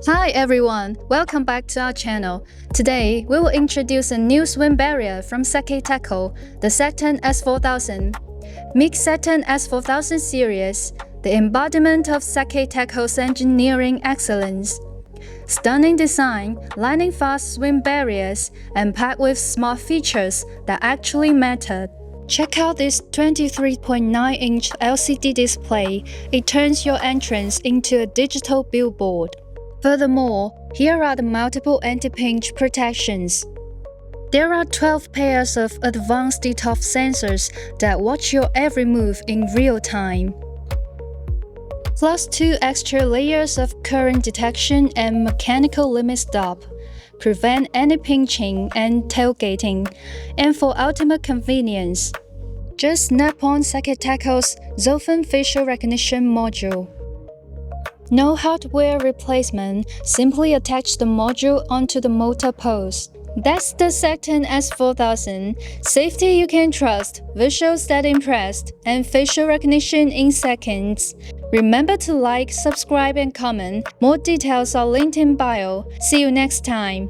Hi everyone, welcome back to our channel. Today, we will introduce a new swim barrier from ZKTeco, the Saturn S4000. Meet Saturn S4000 series, the embodiment of ZKTeco's engineering excellence. Stunning design, lightning-fast swim barriers, and packed with smart features that actually matter. Check out this 23.9-inch LCD display. It turns your entrance into a digital billboard. Furthermore, here are the multiple anti-pinch protections. There are 12 pairs of advanced dToF sensors that watch your every move in real time. Plus 2 extra layers of current detection and mechanical limit stop, prevent any pinching and tailgating, and for ultimate convenience, just snap on ZKTeco's Zophon facial recognition module. No hardware replacement, simply attach the module onto the motor post. That's the Saturn S4000. Safety you can trust, visuals that impress, and facial recognition in seconds. Remember to like, subscribe, and comment. More details are linked in bio. See you next time.